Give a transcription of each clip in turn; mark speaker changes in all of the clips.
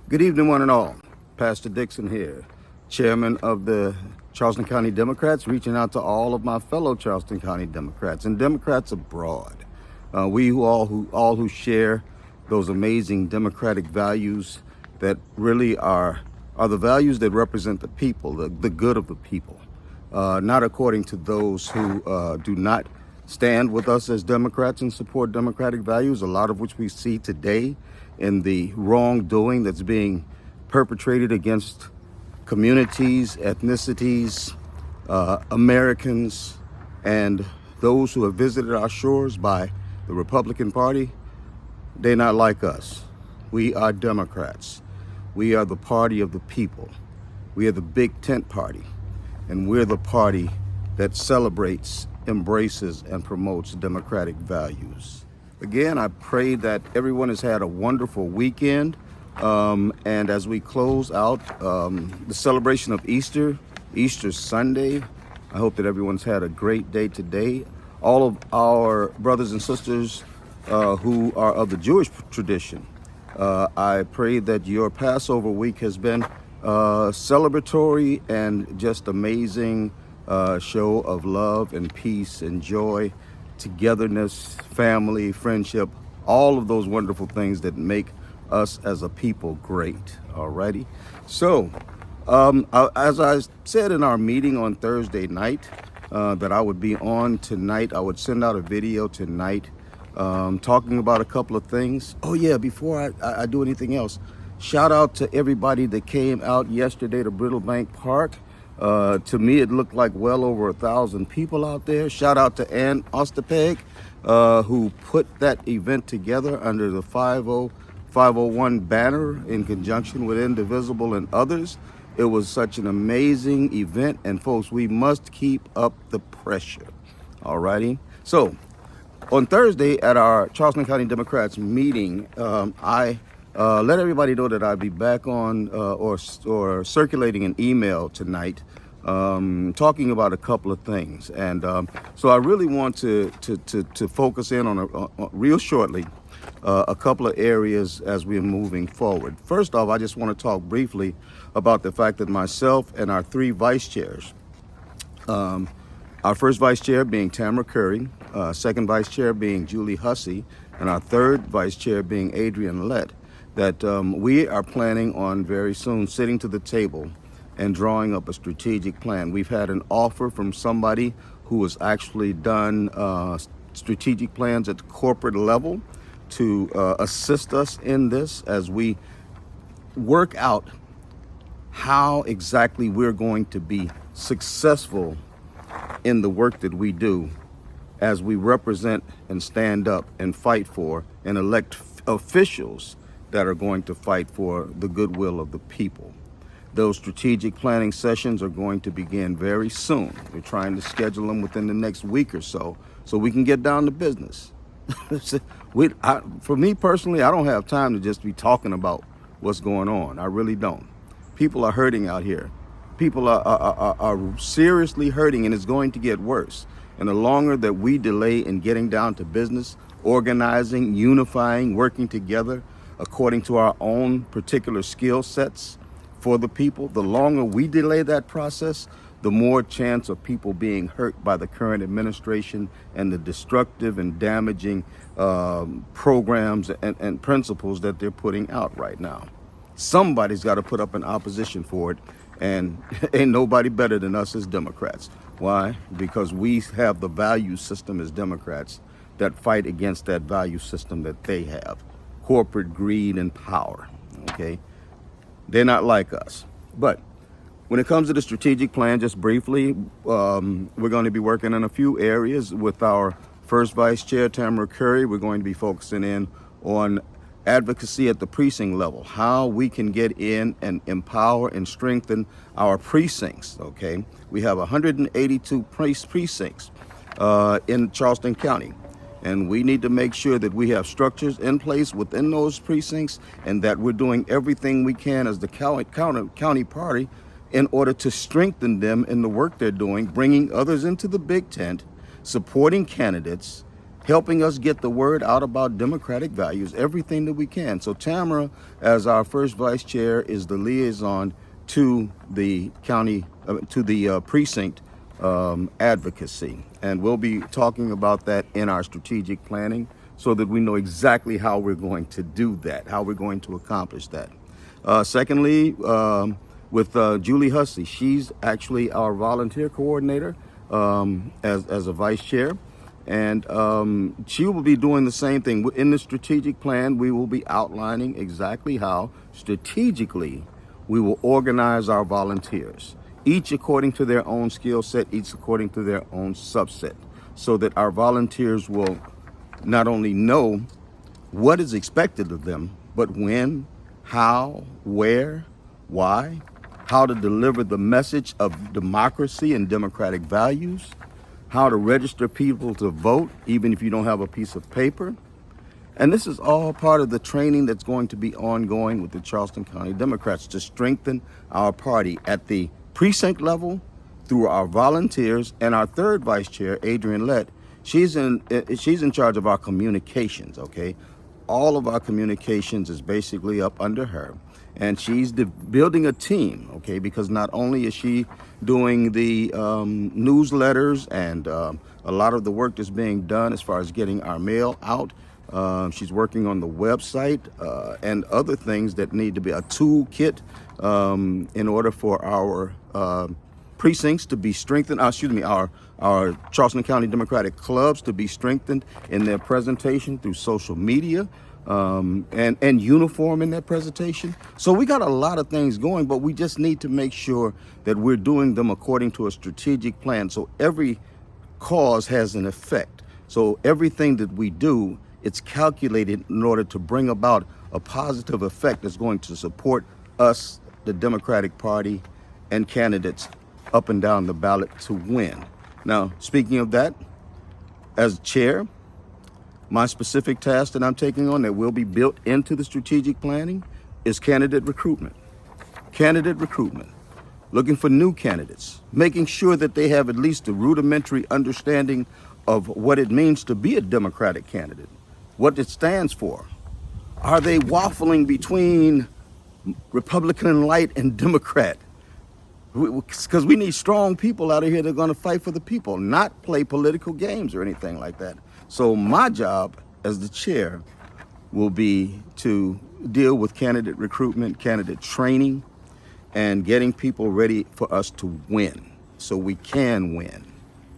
Speaker 1: Good evening, one and all. Pastor Dixon here, chairman of the Charleston County Democrats, reaching out to all of my fellow Charleston County Democrats and Democrats abroad. We who share those amazing democratic values that really are the values that represent the people, the good of the people, not according to those who do not stand with us as Democrats and support democratic values, a lot of which we see today in the wrongdoing that's being perpetrated against communities, ethnicities, Americans, and those who have visited our shores by the Republican Party. They're not like us. We are Democrats. We are the party of the people. We are the big tent party, and we're the party that celebrates, embraces, and promotes democratic values. Again, I pray that everyone has had a wonderful weekend. And as we close out the celebration of Easter Sunday, I hope that everyone's had a great day today. All of our brothers and sisters who are of the Jewish tradition, I pray that your Passover week has been celebratory and just amazing show of love and peace and joy, togetherness, family, friendship, all of those wonderful things that make us as a people great. Alrighty. So, as I said in our meeting on Thursday night, that I would be on tonight, I would send out a video tonight talking about a couple of things. Oh yeah, before I do anything else, shout out to everybody that came out yesterday to Brittlebank Park. To me, it looked like well over 1,000 people out there. Shout out to Ann Ostapeg, who put that event together under the 501 banner in conjunction with Indivisible and others. It was such an amazing event, and folks, we must keep up the pressure. All righty. So, on Thursday at our Charleston County Democrats meeting, I let everybody know that I'd be back on or circulating an email tonight talking about a couple of things. And so I really want to focus in on real shortly a couple of areas as we're moving forward. First off, I just want to talk briefly about the fact that myself and our three vice chairs, our first vice chair being Tamara Curry, second vice chair being Julie Hussey, and our third vice chair being Adrian Lett, that we are planning on very soon sitting to the table and drawing up a strategic plan. We've had an offer from somebody who has actually done strategic plans at the corporate level to assist us in this as we work out how exactly we're going to be successful in the work that we do as we represent and stand up and fight for and elect officials that are going to fight for the goodwill of the people. Those strategic planning sessions are going to begin very soon. We're trying to schedule them within the next week or so we can get down to business. For me personally, I don't have time to just be talking about what's going on. I really don't. People are hurting out here. People are seriously hurting, and it's going to get worse. And the longer that we delay in getting down to business, organizing, unifying, working together according to our own particular skill sets for the people, the longer we delay that process, the more chance of people being hurt by the current administration and the destructive and damaging programs and principles that they're putting out right now. Somebody's got to put up an opposition for it, and ain't nobody better than us as Democrats. Why? Because we have the value system as Democrats that fight against that value system that they have. Corporate greed and power, okay? They're not like us. But when it comes to the strategic plan, just briefly, we're going to be working in a few areas with our first vice chair, Tamara Curry. We're going to be focusing in on advocacy at the precinct level, how we can get in and empower and strengthen our precincts, okay? We have 182 precincts in Charleston County. And we need to make sure that we have structures in place within those precincts and that we're doing everything we can as the county party in order to strengthen them in the work they're doing, bringing others into the big tent, supporting candidates, helping us get the word out about democratic values, everything that we can. So Tamara, as our first vice chair, is the liaison to the county, to the precinct advocacy. And we'll be talking about that in our strategic planning so that we know exactly how we're going to do that, how we're going to accomplish that. Secondly, with Julie Hussey, she's actually our volunteer coordinator as a vice chair. And she will be doing the same thing. In the strategic plan, we will be outlining exactly how strategically we will organize our volunteers, each according to their own skill set, each according to their own subset, so that our volunteers will not only know what is expected of them, but when, how, where, why, how to deliver the message of democracy and democratic values, how to register people to vote, even if you don't have a piece of paper. And this is all part of the training that's going to be ongoing with the Charleston County Democrats to strengthen our party at the precinct level through our volunteers. And our third vice chair, Adrienne Lett, she's in charge of our communications, okay? All of our communications is basically up under her. And she's building a team, okay? Because not only is she doing the newsletters and a lot of the work that's being done as far as getting our mail out, she's working on the website and other things that need to be a toolkit in order for our precincts to be strengthened, our Charleston County Democratic clubs to be strengthened in their presentation through social media and uniform in that presentation. So we got a lot of things going, but we just need to make sure that we're doing them according to a strategic plan. So every cause has an effect. So everything that we do, it's calculated in order to bring about a positive effect that's going to support us, the Democratic Party, and candidates up and down the ballot to win. Now, speaking of that, as chair, my specific task that I'm taking on that will be built into the strategic planning is candidate recruitment. Candidate recruitment. Looking for new candidates, making sure that they have at least a rudimentary understanding of what it means to be a Democratic candidate, what it stands for. Are they waffling between Republican light and Democrat? Because we need strong people out of here that are going to fight for the people, not play political games or anything like that. So my job as the chair will be to deal with candidate recruitment, candidate training, and getting people ready for us to win, so we can win.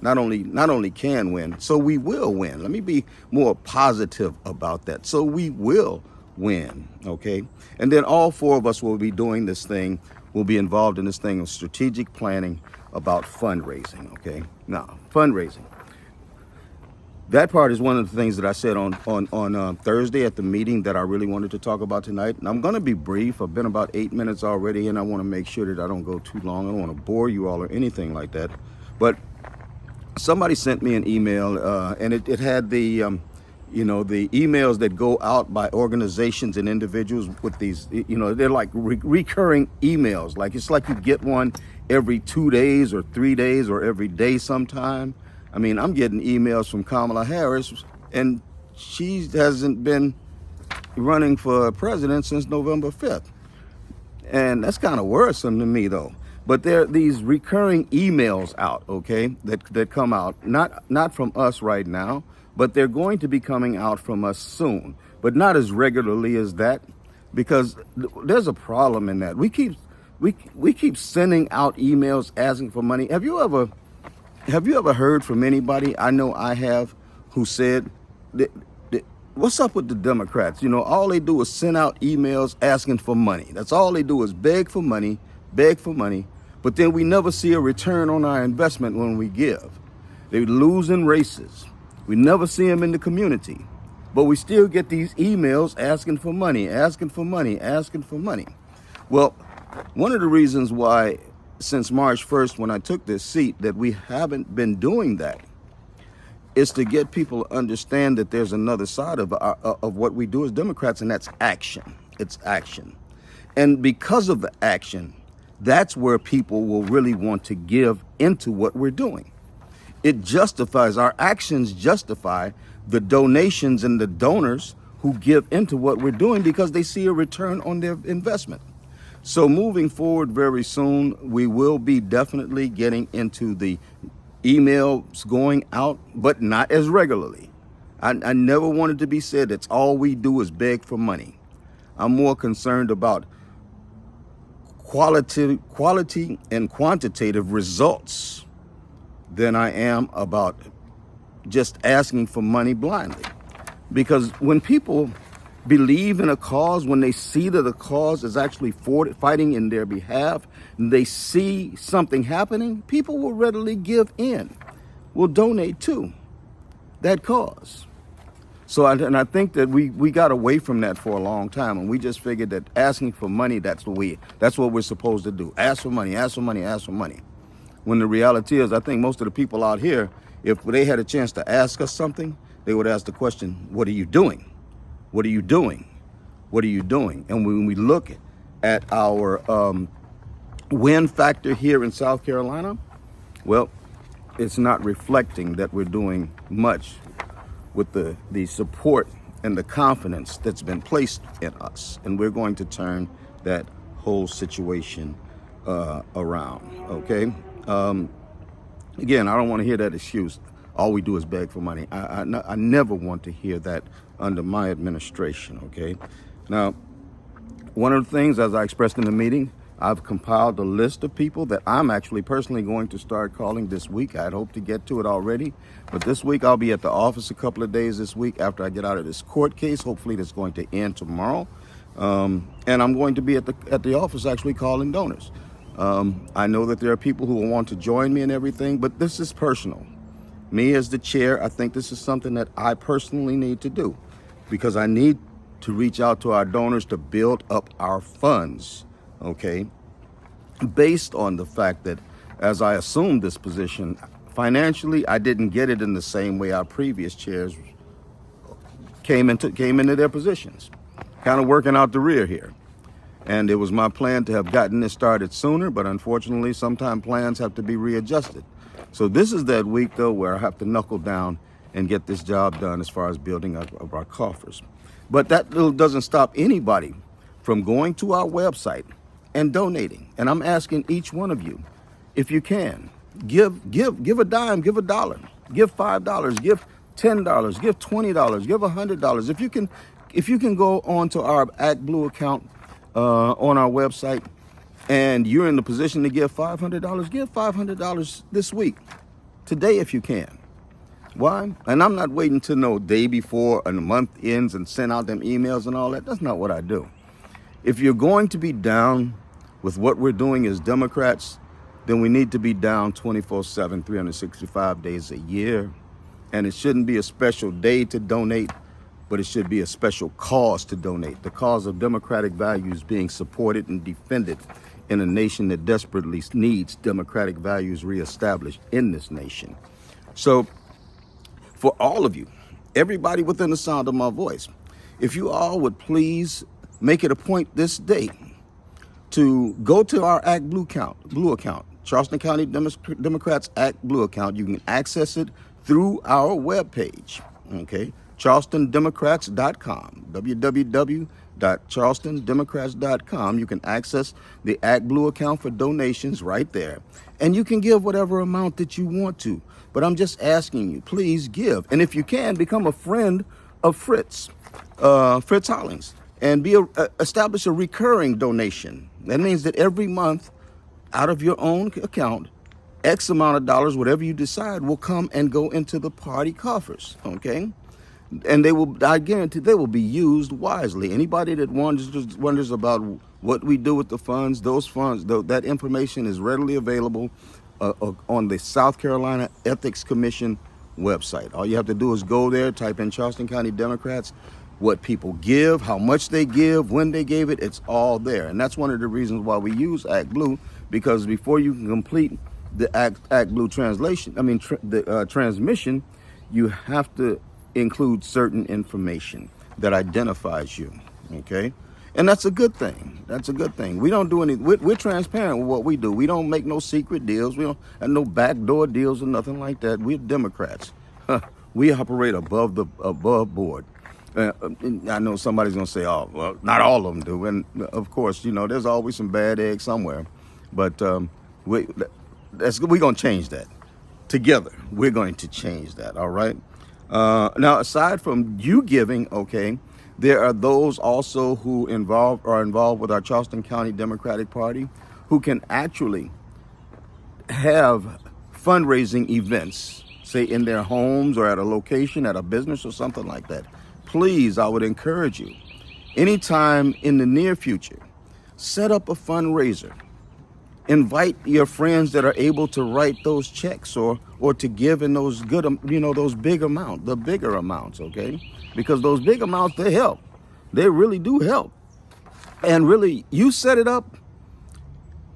Speaker 1: Not only can win, so we will win. Let me be more positive about that. So we will win, okay? And then all four of us will be doing this thing. We'll be involved in this thing of strategic planning about fundraising, okay? Now, fundraising. That part is one of the things that I said on Thursday at the meeting that I really wanted to talk about tonight. And I'm going to be brief. I've been about 8 minutes already, and I want to make sure that I don't go too long. I don't want to bore you all or anything like that. But somebody sent me an email, and it had the emails that go out by organizations and individuals with these, they're like recurring emails. Like it's like you get one every 2 days or 3 days or every day sometime. I mean, I'm getting emails from Kamala Harris, and she hasn't been running for president since November 5th. And that's kind of worrisome to me, though. But there are these recurring emails out, okay, that come out, not from us right now, but they're going to be coming out from us soon, but not as regularly as that, because there's a problem in that. We keep sending out emails asking for money. Have you ever heard from anybody, I know I have, who said, what's up with the Democrats? All they do is send out emails asking for money. That's all they do is beg for money, but then we never see a return on our investment when we give. They lose in races. We never see them in the community, but we still get these emails asking for money. Well, one of the reasons why since March 1st, when I took this seat, that we haven't been doing that is to get people to understand that there's another side of what we do as Democrats, and that's action. It's action. And because of the action, that's where people will really want to give into what we're doing. It justifies, our actions justify the donations and the donors who give into what we're doing because they see a return on their investment. So moving forward very soon, we will be definitely getting into the emails going out, but not as regularly. I never wanted to be said that's all we do is beg for money. I'm more concerned about quality and quantitative results than I am about just asking for money blindly. Because when people believe in a cause, when they see that a cause is actually fighting in their behalf, and they see something happening, people will readily give in, will donate to that cause. So I think that we got away from that for a long time, and we just figured that asking for money, that's what we're supposed to do. Ask for money, ask for money, ask for money. When the reality is, I think most of the people out here, if they had a chance to ask us something, they would ask the question, what are you doing? What are you doing? What are you doing? And when we look at our win factor here in South Carolina, well, it's not reflecting that we're doing much with the support and the confidence that's been placed in us. And we're going to turn that whole situation around, okay? Again, I don't want to hear that excuse. All we do is beg for money. I never want to hear that under my administration, okay? Now, one of the things, as I expressed in the meeting, I've compiled a list of people that I'm actually personally going to start calling this week. I'd hoped to get to it already, but this week I'll be at the office a couple of days this week after I get out of this court case. Hopefully that's going to end tomorrow. And I'm going to be at the office actually calling donors. I know that there are people who will want to join me and everything, but this is personal. Me as the chair, I think this is something that I personally need to do because I need to reach out to our donors to build up our funds, okay? Based on the fact that as I assumed this position, financially, I didn't get it in the same way our previous chairs came into their positions, kind of working out the rear here. And it was my plan to have gotten this started sooner, but unfortunately, sometimes plans have to be readjusted. So this is that week, though, where I have to knuckle down and get this job done as far as building up our coffers. But that doesn't stop anybody from going to our website and donating. And I'm asking each one of you, if you can, give a dime, give $1, give $5, give $10, give $20, give $100. If you can go on to our Act Blue account on our website, and you're in the position to give $500, give $500 this week, today if you can. Why? And I'm not waiting to know day before and the month ends and send out them emails and all that. That's not what I do. If you're going to be down with what we're doing as Democrats, then we need to be down 24/7, 365 days a year. And it shouldn't be a special day to donate, but it should be a special cause to donate. The cause of democratic values being supported and defended in a nation that desperately needs democratic values reestablished in this nation. So for all of you, everybody within the sound of my voice, if you all would please make it a point this day to go to our Act Blue account, Charleston County Democrats Act Blue account. You can access it through our webpage, okay? CharlestonDemocrats.com, www.charlestondemocrats.com. You can access the Act Blue account for donations right there. And you can give whatever amount that you want to. But I'm just asking you, please give. And if you can, become a friend of Fritz Hollings, and establish a recurring donation. That means that every month, out of your own account, X amount of dollars, whatever you decide, will come and go into the party coffers, okay? And I guarantee they will be used wisely. Anybody that wonders about what we do with the funds, those funds, that information is readily available on the South Carolina Ethics Commission website. All you have to do is go there, type in Charleston County Democrats, what people give, how much they give, when they gave it, it's all there. And that's one of the reasons why we use Act Blue, because before you can complete the Act Blue transmission, you have to include certain information that identifies you, okay? And that's a good thing. That's a good thing. We don't do any, we're transparent with what we do. We don't make no secret deals. We don't have no backdoor deals or nothing like that. We're Democrats. We operate above board. I know somebody's gonna say, "Oh, well, not all of them do," and of course, there's always some bad eggs somewhere. But we're gonna change that together. We're going to change that. All right. Now, aside from you giving, okay, there are those also who are involved with our Charleston County Democratic Party who can actually have fundraising events, say in their homes or at a location, at a business or something like that. Please, I would encourage you, anytime in the near future, set up a fundraiser. Invite your friends that are able to write those checks or to give in those good, those the bigger amounts, okay? Because those big amounts, they help. They really do help. And really, you set it up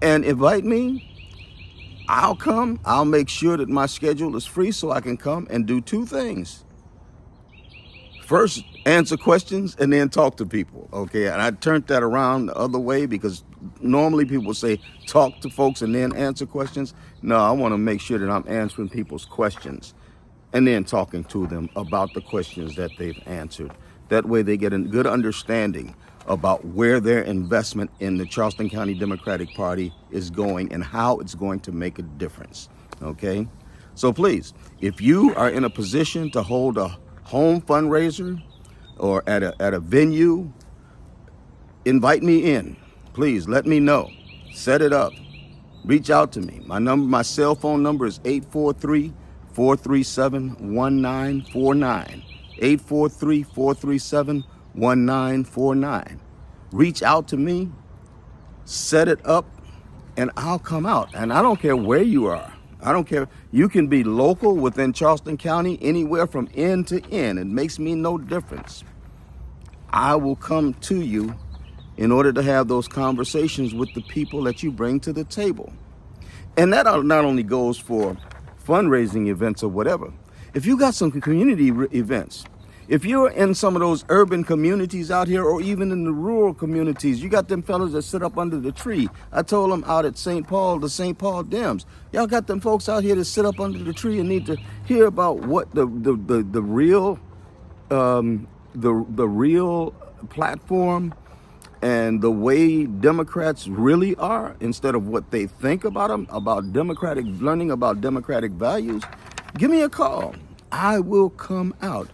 Speaker 1: and invite me, I'll come. I'll make sure that my schedule is free so I can come and do two things. First, answer questions and then talk to people, okay? And I turned that around the other way because normally people say talk to folks and then answer questions. No, I want to make sure that I'm answering people's questions and then talking to them about the questions that they've answered. That way they get a good understanding about where their investment in the Charleston County Democratic Party is going and how it's going to make a difference, okay? So please, if you are in a position to hold a home fundraiser or at a venue, invite me in. Please let me know. Set it up. Reach out to me. My cell phone number is 843-437-1949. 843-437-1949. Reach out to me, set it up, and I'll come out. And I don't care where you are. I don't care. You can be local within Charleston County, anywhere from end to end. It makes me no difference. I will come to you in order to have those conversations with the people that you bring to the table. And that not only goes for fundraising events or whatever. If you got some community events, if you're in some of those urban communities out here or even in the rural communities, you got them fellas that sit up under the tree. I told them out at St. Paul, the St. Paul Dems, y'all got them folks out here that sit up under the tree and need to hear about what the real platform and the way Democrats really are, instead of what they think about them, learning about democratic values. Give me a call. I will come out.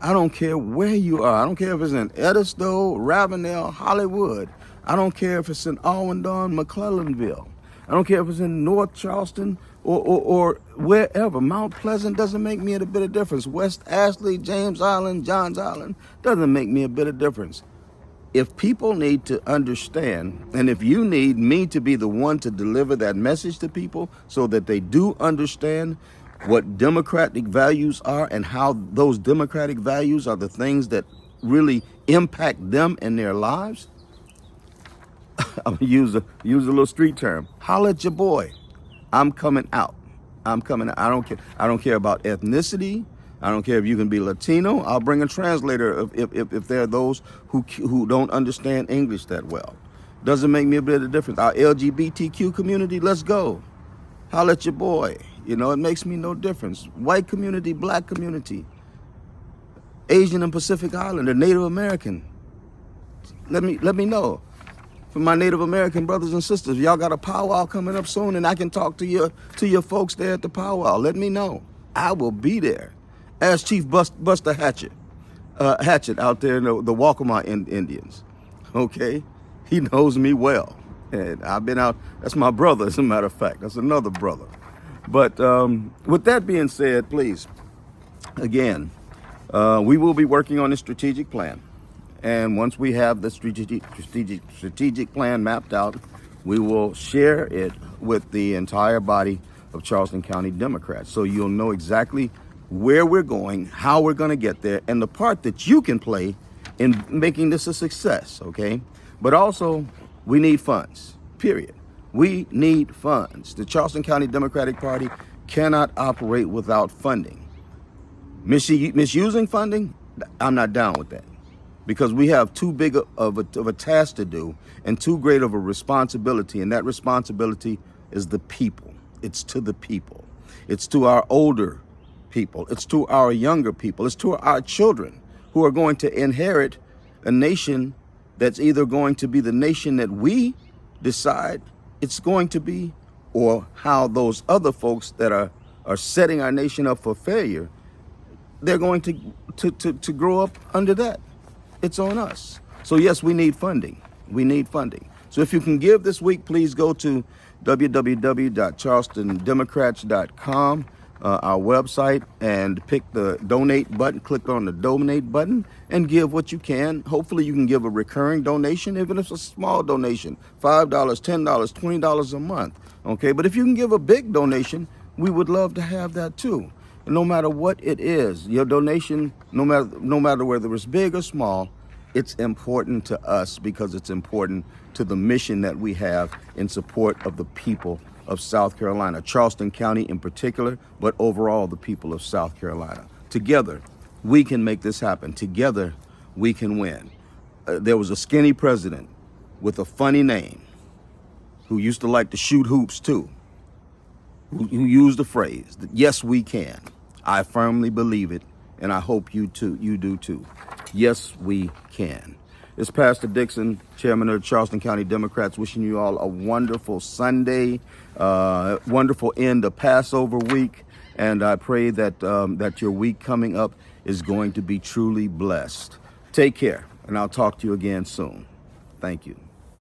Speaker 1: I don't care where you are. I don't care if it's in Edisto, Ravenel, Hollywood. I don't care if it's in Allendon, McClellanville. I don't care if it's in North Charleston or wherever. Mount Pleasant doesn't make me a bit of difference. West Ashley, James Island, Johns Island doesn't make me a bit of difference. If people need to understand, and if you need me to be the one to deliver that message to people so that they do understand what democratic values are and how those democratic values are the things that really impact them and their lives, I'm gonna use a little street term. Holla at your boy. I'm coming out. I'm coming out. I don't care about ethnicity. I don't care if you can be Latino. I'll bring a translator if there are those who don't understand English that well. Doesn't make me a bit of difference. Our LGBTQ community, let's go. Holla at your boy. It makes me no difference. White community, black community, Asian and Pacific Islander, Native American. Let me know. For my Native American brothers and sisters, y'all got a powwow coming up soon, and I can talk to your folks there at the powwow. Let me know. I will be there. Ask Chief Buster Hatchet out there in the Waccamaw Indians. Okay, he knows me well, and I've been out. That's my brother, as a matter of fact. That's another brother. But with that being said, please, again, we will be working on a strategic plan. And once we have the strategic plan mapped out, we will share it with the entire body of Charleston County Democrats. So you'll know exactly where we're going, how we're going to get there, and the part that you can play in making this a success, okay? But also, we need funds, period. We need funds. The Charleston County Democratic Party cannot operate without funding. Misusing funding, I'm not down with that. because we have too big of a task to do and too great of a responsibility. And that responsibility is the people. It's to the people. It's to our older people. It's to our younger people. It's to our children who are going to inherit a nation that's either going to be the nation that we decide it's going to be, or how those other folks that are setting our nation up for failure, they're going to grow up under that. It's on us. So yes, we need funding. We need funding. So if you can give this week, please go to www.charlestondemocrats.com, our website, and pick the donate button, click on the donate button, and give what you can. Hopefully you can give a recurring donation, even if it's a small donation, $5, $10, $20 a month. Okay, but if you can give a big donation, we would love to have that too. No matter what it is, your donation, no matter whether it's big or small, it's important to us because it's important to the mission that we have in support of the people of South Carolina, Charleston County in particular, but overall the people of South Carolina. Together, we can make this happen. Together, we can win. There was a skinny president with a funny name who used to like to shoot hoops too, who used the phrase that yes, we can. I firmly believe it, and I hope you do too. Yes, we can. It's Pastor Dixon, Chairman of the Charleston County Democrats, wishing you all a wonderful Sunday, wonderful end of Passover week, and I pray that that your week coming up is going to be truly blessed. Take care, and I'll talk to you again soon. Thank you.